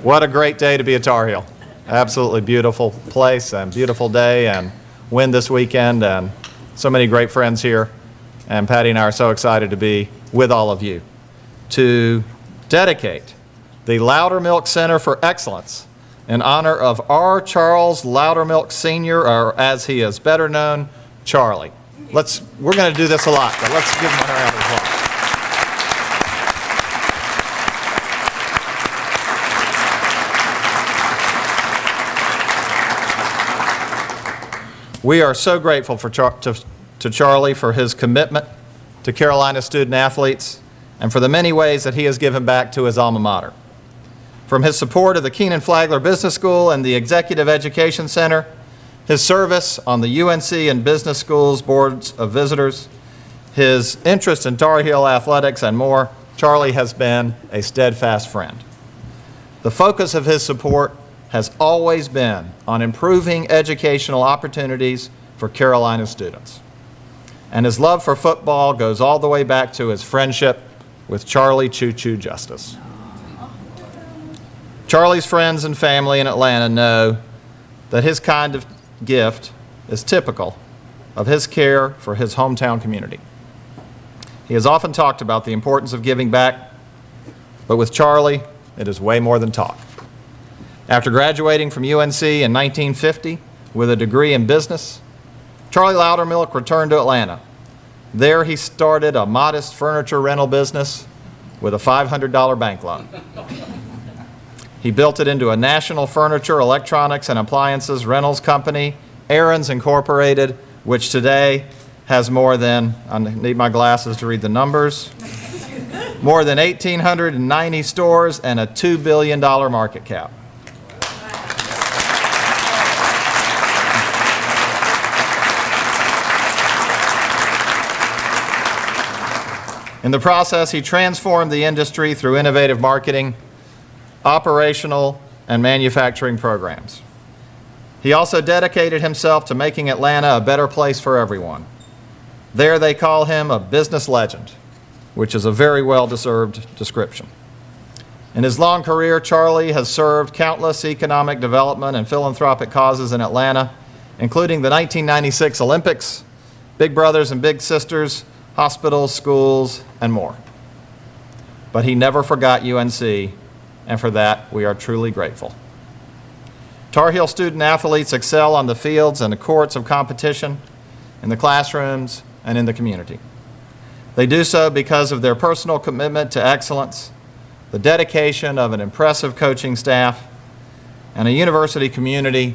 What a great day to be a Tar Heel. Absolutely beautiful place and beautiful day and win this weekend and so many great friends here. And Patty and I are so excited to be with all of you to dedicate the Loudermilk Center for Excellence in honor of R. Charles Loudermilk Sr., or as he is better known, Charlie. We're going to do this a lot, but let's give him a round of applause. We are so grateful to Charlie for his commitment to Carolina student athletes and for the many ways that he has given back to his alma mater. From his support of the Keenan Flagler Business School and the Executive Education Center, his service on the UNC and Business Schools Boards of Visitors, his interest in Tar Heel athletics, and more, Charlie has been a steadfast friend. The focus of his support has always been on improving educational opportunities for Carolina students. And his love for football goes all the way back to his friendship with Charlie Choo Choo Justice. Charlie's friends and family in Atlanta know that his kind of gift is typical of his care for his hometown community. He has often talked about the importance of giving back, but with Charlie, it is way more than talk. After graduating from UNC in 1950 with a degree in business, Charlie Loudermilk returned to Atlanta. There he started a modest furniture rental business with a $500 bank loan. He built it into a national furniture, electronics, and appliances rentals company, Aaron's Incorporated, which today has more than, I need my glasses to read the numbers, more than 1,890 stores and a $2 billion market cap. In the process, he transformed the industry through innovative marketing, operational, and manufacturing programs. He also dedicated himself to making Atlanta a better place for everyone. There they call him a business legend, which is a very well-deserved description. In his long career, Charlie has served countless economic development and philanthropic causes in Atlanta, including the 1996 Olympics, Big Brothers and Big Sisters, hospitals, schools, and more. But he never forgot UNC, and for that, we are truly grateful. Tar Heel student athletes excel on the fields and the courts of competition, in the classrooms, and in the community. They do so because of their personal commitment to excellence, the dedication of an impressive coaching staff, and a university community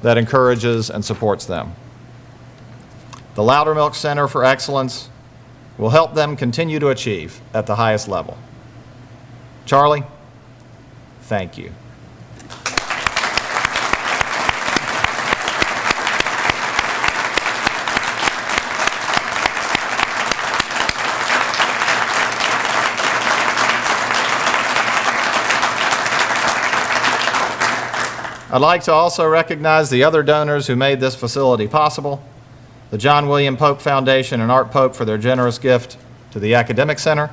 that encourages and supports them. The Loudermilk Center for Excellence will help them continue to achieve at the highest level. Charlie, thank you. I'd like to also recognize the other donors who made this facility possible, the John William Pope Foundation and Art Pope for their generous gift to the Academic Center,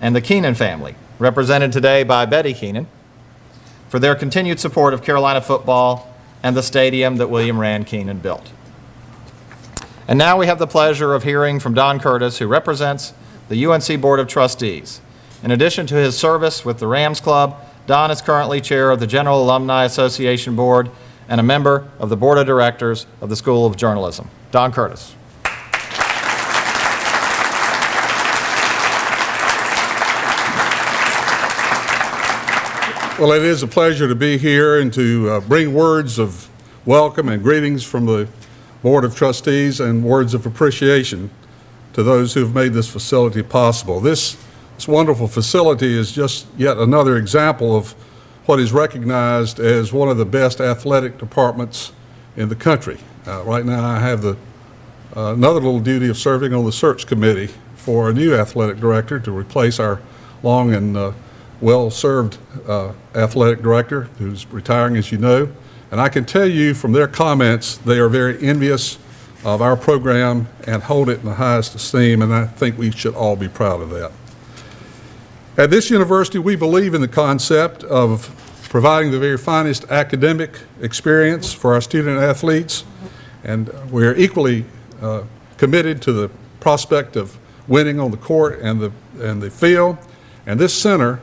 and the Keenan family, represented today by Betty Keenan, for their continued support of Carolina football and the stadium that William Rand Keenan built. And now we have the pleasure of hearing from Don Curtis, who represents the UNC Board of Trustees. In addition to his service with the Rams Club, Don is currently chair of the General Alumni Association Board and a member of the Board of Directors of the School of Journalism. Don Curtis. Well, it is a pleasure to be here and to bring words of welcome and greetings from the Board of Trustees and words of appreciation to those who have made this facility possible. This wonderful facility is just yet another example of what is recognized as one of the best athletic departments in the country. Right now I have another little duty of serving on the search committee for a new athletic director to replace our long and well-served athletic director who's retiring, as you know. And I can tell you from their comments, they are very envious of our program and hold it in the highest esteem, and I think we should all be proud of that. At this university, we believe in the concept of providing the very finest academic experience for our student athletes, and we're equally committed to the prospect of winning on the court and the field, and this center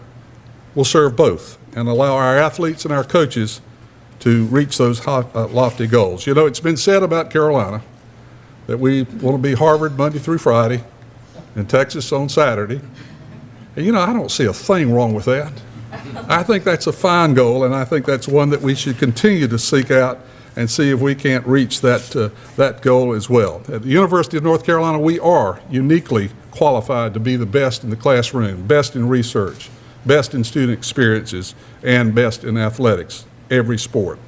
will serve both and allow our athletes and our coaches to reach those lofty goals. You know, it's been said about Carolina that we want to be Harvard Monday through Friday and Texas on Saturday. And you know, I don't see a thing wrong with that. I think that's a fine goal, and I think that's one that we should continue to seek out and see if we can't reach that goal as well. At the University of North Carolina, we are uniquely qualified to be the best in the classroom, best in research, best in student experiences, and best in athletics, every sport.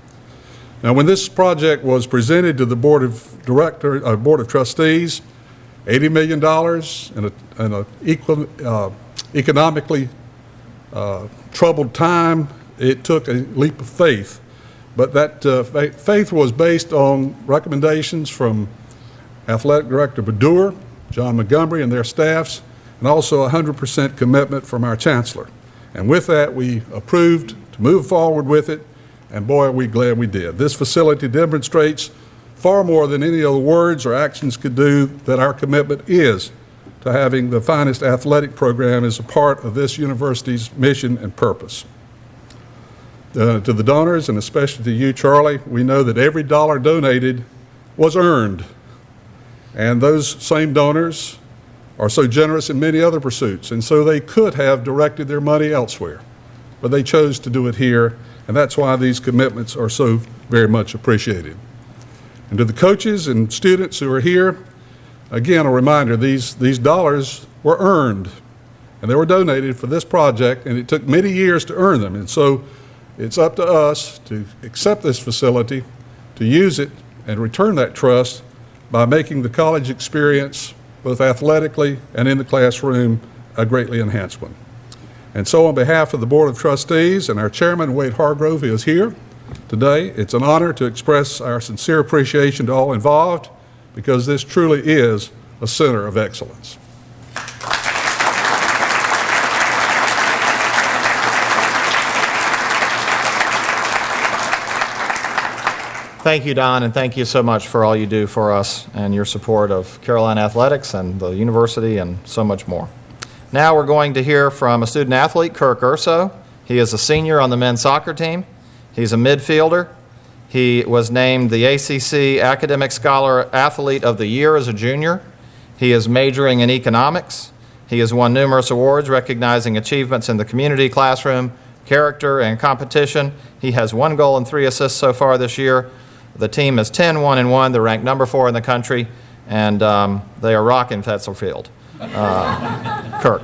Now, when this project was presented to the Board of Trustees, $80 million in an economically troubled time, it took a leap of faith. But that faith was based on recommendations from Athletic Director Bedour, John Montgomery, and their staffs, and also 100% commitment from our Chancellor. And with that, we approved to move forward with it, and boy, are we glad we did. This facility demonstrates far more than any other words or actions could do that our commitment is to having the finest athletic program as a part of this university's mission and purpose. To the donors, and especially to you, Charlie, we know that every dollar donated was earned. And those same donors are so generous in many other pursuits, and so they could have directed their money elsewhere. But they chose to do it here, and that's why these commitments are so very much appreciated. And to the coaches and students who are here, again, a reminder, these dollars were earned, and they were donated for this project, and it took many years to earn them. And so it's up to us to accept this facility, to use it, and return that trust by making the college experience, both athletically and in the classroom, a greatly enhanced one. And so on behalf of the Board of Trustees and our Chairman, Wade Hargrove, who is here today, it's an honor to express our sincere appreciation to all involved, because this truly is a center of excellence. Thank you, Don, and thank you so much for all you do for us and your support of Carolina Athletics and the university and so much more. Now we're going to hear from a student athlete, Kirk Urso. He is a senior on the men's soccer team. He's a midfielder. He was named the ACC Academic Scholar Athlete of the Year as a junior. He is majoring in economics. He has won numerous awards recognizing achievements in the community, classroom, character, and competition. He has 1 goal and 3 assists so far this year. The team is 10-1-1. They're ranked number 4 in the country, and they are rocking Fetzel Field. Kirk.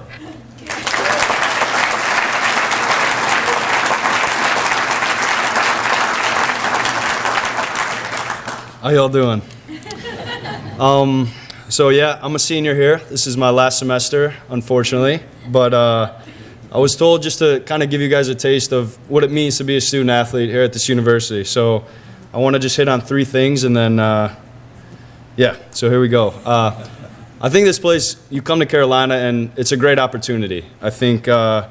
How y'all doing? So yeah, I'm a senior here. This is my last semester, unfortunately, but I was told just to kind of give you guys a taste of what it means to be a student athlete here at this university. So I want to just hit on 3 things, and then yeah, so here we go. I think this place, you come to Carolina and it's a great opportunity. I think to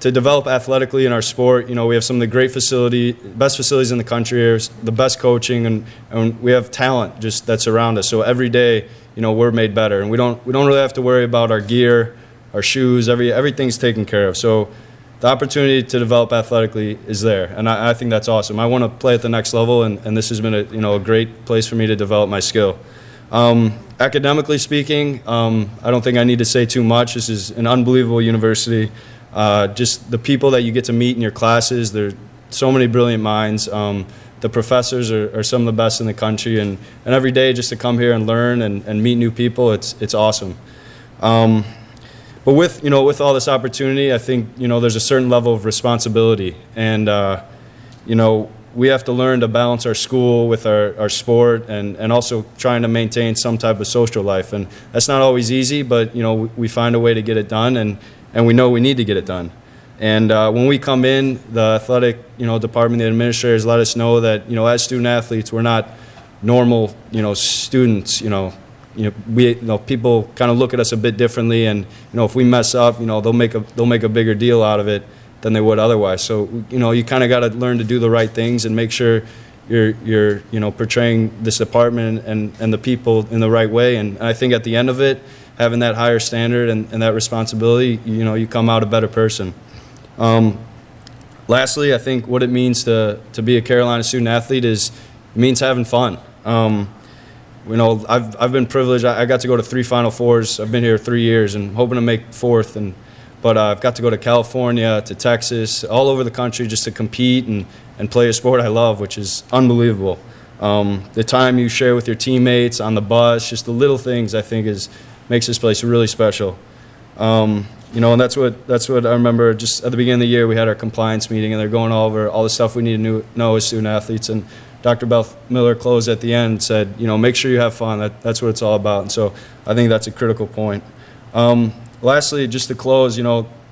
develop athletically in our sport, you know, we have some of the best facilities in the country here, the best coaching, and we have talent just that's around us. So every day, you know, we're made better, and we don't really have to worry about our gear, our shoes, everything's taken care of. So the opportunity to develop athletically is there, and I think that's awesome. I want to play at the next level, and this has been a great place for me to develop my skill. Academically speaking, I don't think I need to say too much. This is an unbelievable university. Just the people that you get to meet in your classes, there are so many brilliant minds. The professors are some of the best in the country, and every day just to come here and learn and meet new people, it's awesome. But with all this opportunity, I think there's a certain level of responsibility, and we have to learn to balance our school with our sport, and also trying to maintain some type of social life. And that's not always easy, but we find a way to get it done, and we know we need to get it done. And when we come in, the athletic department, the administrators let us know that as student athletes, we're not normal students. People kind of look at us a bit differently, and if we mess up, they'll make a bigger deal out of it. than they would otherwise. So, you kind of got to learn to do the right things and make sure you're portraying this department and the people in the right way. And I think at the end of it, having that higher standard and that responsibility, you come out a better person. Lastly, I think what it means to be a Carolina student athlete it means having fun. I've been privileged. I got to go to 3 Final Fours. I've been here 3 years and hoping to make 4th. But I've got to go to California, to Texas, all over the country just to compete and play a sport I love, which is unbelievable. The time you share with your teammates on the bus, just the little things, I think makes this place really special. And that's what I remember. Just at the beginning of the year, we had our compliance meeting, and they're going over all the stuff we need to know as student athletes. And Dr. Beth Miller closed at the end and said, make sure you have fun. That's what it's all about. And so I think that's a critical point. Lastly, just to close,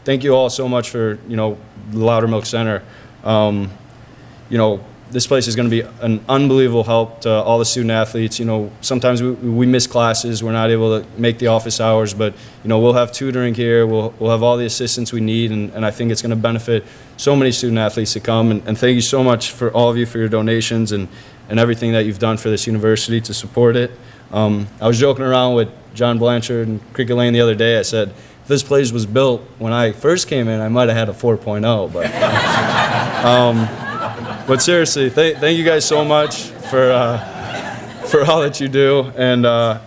thank you all so much for, the Loudermilk Center. This place is going to be an unbelievable help to all the student athletes. Sometimes we miss classes. We're not able to make the office hours, but, we'll have tutoring here. We'll have all the assistance we need, and I think it's going to benefit so many student athletes to come. And thank you so much for all of you for your donations and everything that you've done for this university to support it. I was joking around with John Blanchard and Cricket Lane the other day. I said, if this place was built when I first came in, I might have had a 4.0, but... But seriously, thank you guys so much for all that you do. And my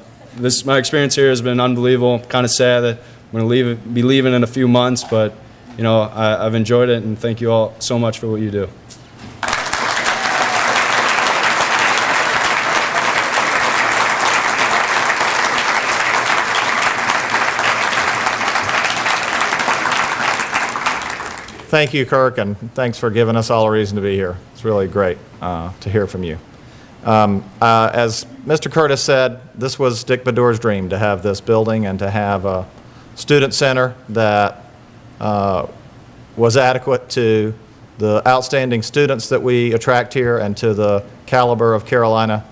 experience here has been unbelievable. I'm kind of sad that I'm going to be leaving in a few months, but I've enjoyed it, and thank you all so much for what you do. Thank you, Kirk, and thanks for giving us all a reason to be here. It's really great to hear from you. As Mr. Curtis said, this was Dick Bedour's dream, to have this building and to have a student center that was adequate to the outstanding students that we attract here and to the caliber of Carolina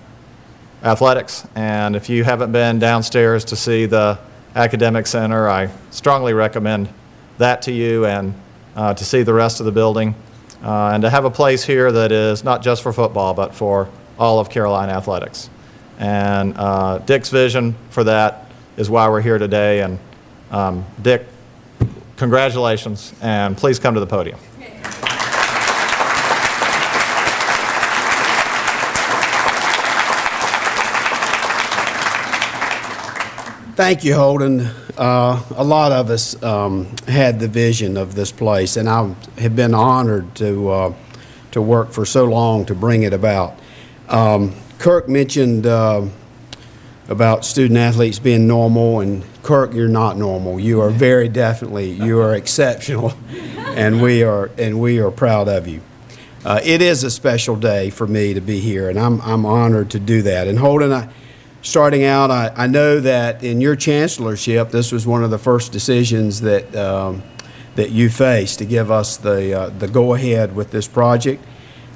athletics. And if you haven't been downstairs to see the academic center, I strongly recommend that to you, and to see the rest of the building, and to have a place here that is not just for football, but for all of Carolina athletics. And Dick's vision for that is why we're here today. And Dick, congratulations, and please come to the podium. Thank you, Holden. A lot of us had the vision of this place, and I have been honored to work for so long to bring it about. Kirk mentioned about student athletes being normal, and Kirk, you're not normal. You are very definitely, you are exceptional, and we are proud of you. It is a special day for me to be here, and I'm honored to do that. And Holden, starting out, I know that in your chancellorship, this was one of the first decisions that that you faced to give us the go-ahead with this project,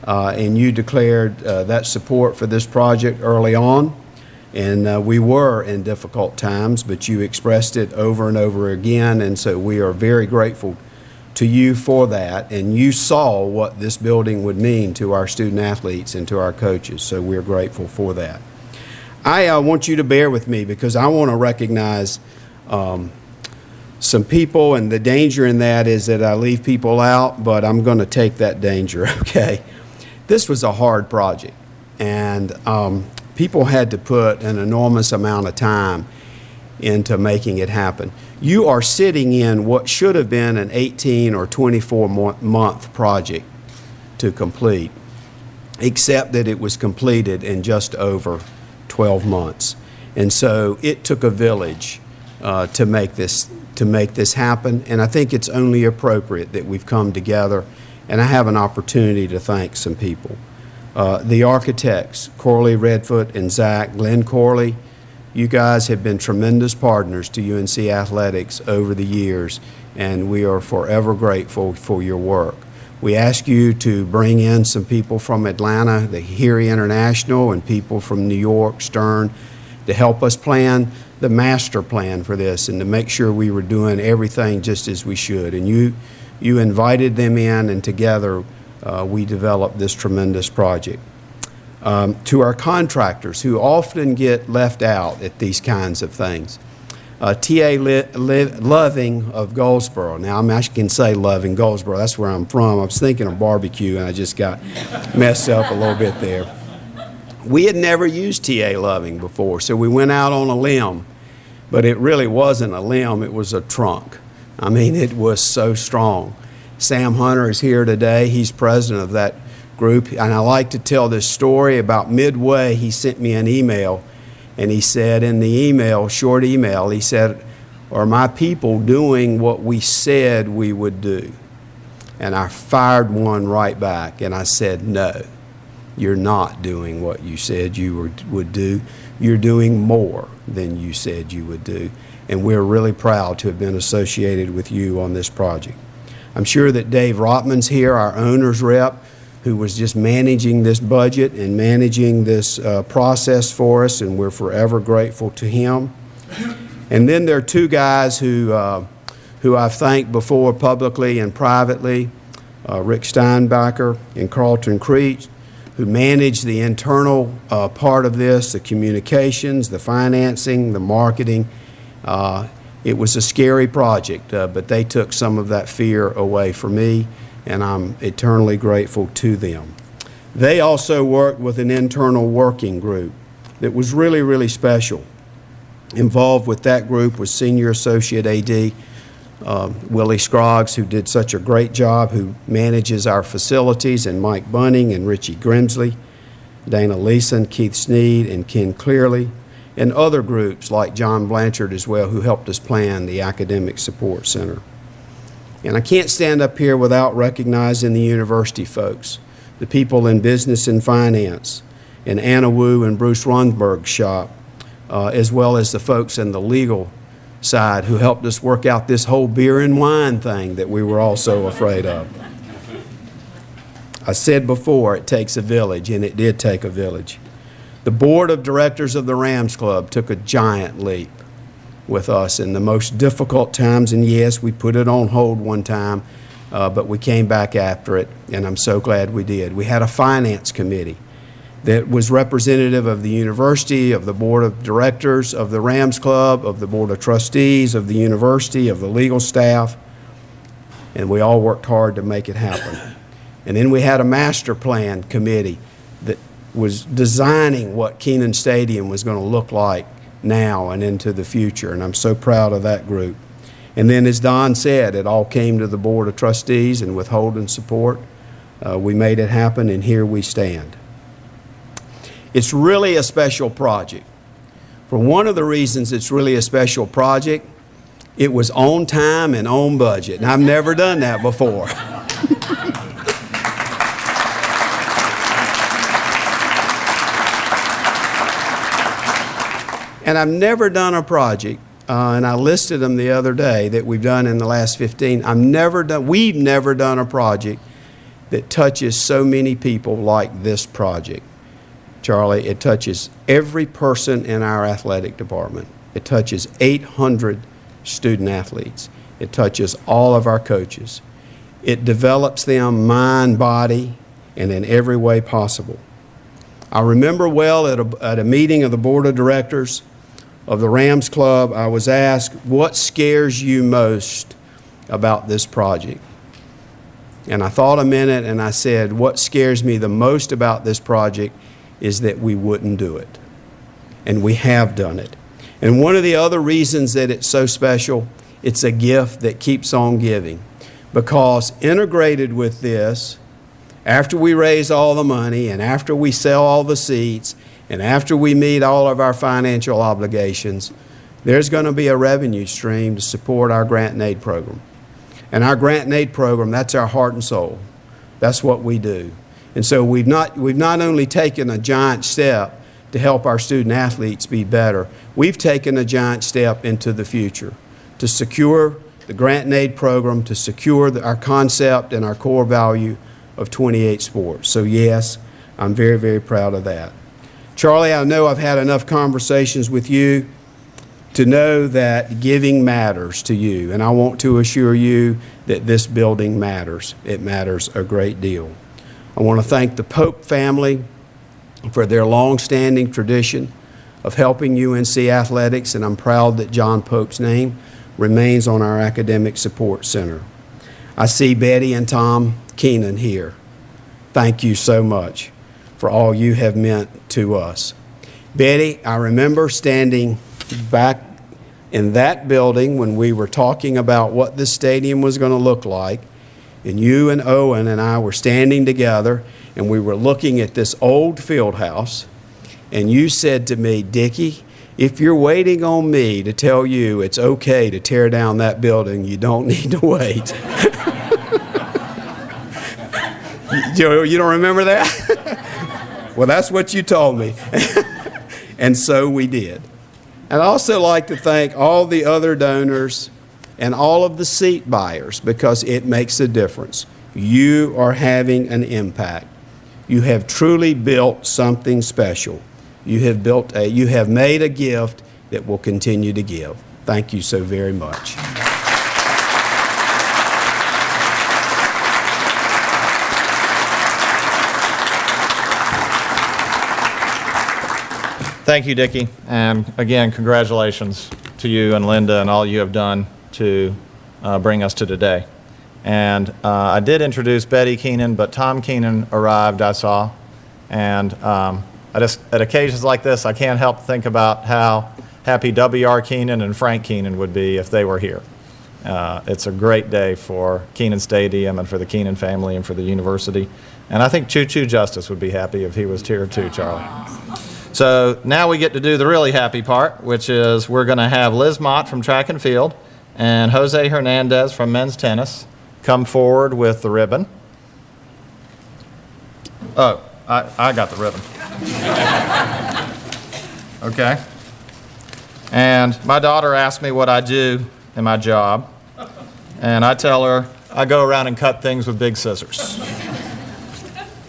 and you declared that support for this project early on. And we were in difficult times, but you expressed it over and over again, and so we are very grateful to you for that. And you saw what this building would mean to our student athletes and to our coaches, so we're grateful for that. I want you to bear with me because I want to recognize some people, and the danger in that is that I leave people out, but I'm going to take that danger, okay? This was a hard project, and people had to put an enormous amount of time into making it happen. You are sitting in what should have been an 18 or 24-month project to complete, except that it was completed in just over 12 months. And so it took a village to make this happen, and I think it's only appropriate that we've come together, and I have an opportunity to thank some people. The architects, Corley, Redfoot, and Zach, Glenn Corley, you guys have been tremendous partners to UNC Athletics over the years, and we are forever grateful for your work. We ask you to bring in some people from Atlanta, the Heary International, and people from New York, Stern, to help us plan the master plan for this and to make sure we were doing everything just as we should. And you You invited them in, and together we developed this tremendous project. To our contractors, who often get left out at these kinds of things, T.A. Loving of Goldsboro. Now, I can say Loving, Goldsboro, that's where I'm from. I was thinking of barbecue, and I just got messed up a little bit there. We had never used T.A. Loving before, so we went out on a limb. But it really wasn't a limb, it was a trunk. I mean, it was so strong. Sam Hunter is here today. He's president of that group. And I like to tell this story. About midway, he sent me an email. And he said in the email, short email, he said, "Are my people doing what we said we would do?" And I fired one right back. And I said, "No, you're not doing what you said you would do. You're doing more than you said you would do. And we're really proud to have been associated with you on this project." I'm sure that Dave Rotman's here, our owner's rep, who was just managing this budget and managing this process for us, and we're forever grateful to him. And then there are two guys who I've thanked before publicly and privately, Rick Steinbacher and Carlton Creech, who managed the internal part of this, the communications, the financing, the marketing. It was a scary project, but they took some of that fear away from me, and I'm eternally grateful to them. They also worked with an internal working group that was really, really special. Involved with that group was Senior Associate AD Willie Scroggs, who did such a great job, who manages our facilities, and Mike Bunning and Richie Grimsley, Dana Leeson, Keith Sneed, and Ken Clearly, and other groups like John Blanchard as well, who helped us plan the Academic Support Center. And I can't stand up here without recognizing the university folks, the people in business and finance, and Anna Wu and Bruce Rundberg's shop, as well as the folks in the legal side who helped us work out this whole beer and wine thing that we were all so afraid of. I said before, it takes a village, and it did take a village. The board of directors of the Rams Club took a giant leap with us in the most difficult times, and yes, we put it on hold one time, but we came back after it, and I'm so glad we did. We had a finance committee that was representative of the university, of the board of directors of the Rams Club, of the board of trustees of the university, of the legal staff, and we all worked hard to make it happen. And then we had a master plan committee that was designing what Kenan Stadium was going to look like now and into the future, and I'm so proud of that group. And then, as Don said, it all came to the board of trustees, and with Holden's support, we made it happen, and here we stand. It's really a special project. For one of the reasons it's really a special project, it was on time and on budget, and I've never done that before. And I've never done a project, and I listed them the other day that we've done in the last 15. We've never done a project that touches so many people like this project. Charlie, it touches every person in our athletic department. It touches 800 student athletes. It touches all of our coaches. It develops them mind, body, and in every way possible. I remember well at a meeting of the board of directors of the Rams Club, I was asked, what scares you most about this project? And I thought a minute, and I said, what scares me the most about this project is that we wouldn't do it. And we have done it. And one of the other reasons that it's so special, it's a gift that keeps on giving. Because integrated with this, after we raise all the money, and after we sell all the seats, and after we meet all of our financial obligations, there's going to be a revenue stream to support our grant and aid program. And our grant and aid program, that's our heart and soul. That's what we do. And so we've not only taken a giant step to help our student athletes be better, we've taken a giant step into the future to secure the grant and aid program, to secure our concept and our core value of 28 sports. So yes, I'm very, very proud of that. Charlie, I know I've had enough conversations with you to know that giving matters to you, and I want to assure you that this building matters. It matters a great deal. I want to thank the Pope family for their long-standing tradition of helping UNC athletics, and I'm proud that John Pope's name remains on our Academic Support Center. I see Betty and Tom Keenan here. Thank you so much for all you have meant to us. Betty, I remember standing back in that building when we were talking about what the stadium was going to look like, and you and Owen and I were standing together, and we were looking at this old field house, and you said to me, "Dickie, if you're waiting on me to tell you it's okay to tear down that building, you don't need to wait." You don't remember that? Well, that's what you told me. And so we did. And I'd also like to thank all the other donors and all of the seat buyers, because it makes a difference. You are having an impact. You have truly built something special. You have made a gift that will continue to give. Thank you so very much. Thank you, Dickie. And again, congratulations to you and Linda and all you have done to bring us to today. And I did introduce Betty Keenan, but Tom Keenan arrived, I saw. And at occasions like this, I can't help think about how happy W.R. Keenan and Frank Keenan would be if they were here. It's a great day for Keenan Stadium and for the Keenan family and for the university. And I think Choo Choo Justice would be happy if he was here too, Charlie. So now we get to do the really happy part, which is we're going to have Liz Mott from track and field and Jose Hernandez from men's tennis come forward with the ribbon. Oh, I got the ribbon. Okay. And my daughter asked me what I do in my job, and I tell her I go around and cut things with big scissors,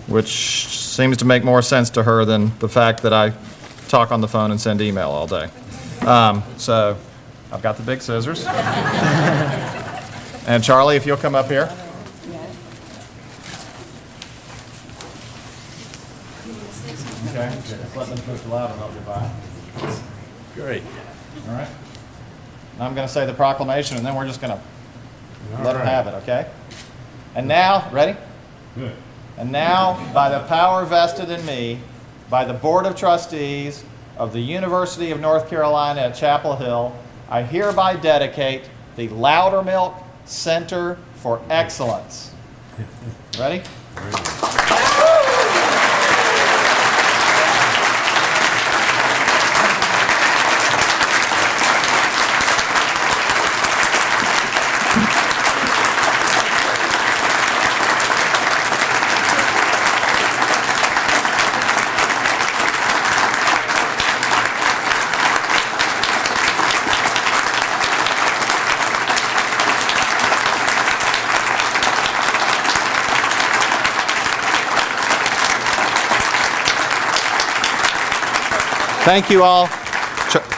which seems to make more sense to her than the fact that I talk on the phone and send email all day. So I've got the big scissors. And Charlie, if you'll come up here. Okay, just let them push the louder up your by. Great. All right. And I'm going to say the proclamation, and then we're just going to let them have it, okay? And now, ready? Good. And now, by the power vested in me, by the Board of Trustees of the University of North Carolina at Chapel Hill, I hereby dedicate the Loudermilk Center for Excellence. Ready? Thank you all.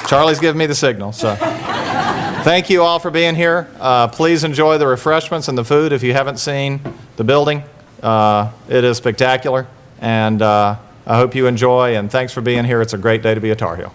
Charlie's giving me the signal, so. Thank you all for being here. Please enjoy the refreshments and the food if you haven't seen the building. It is spectacular, and I hope you enjoy, and thanks for being here. It's a great day to be a Tar Heel.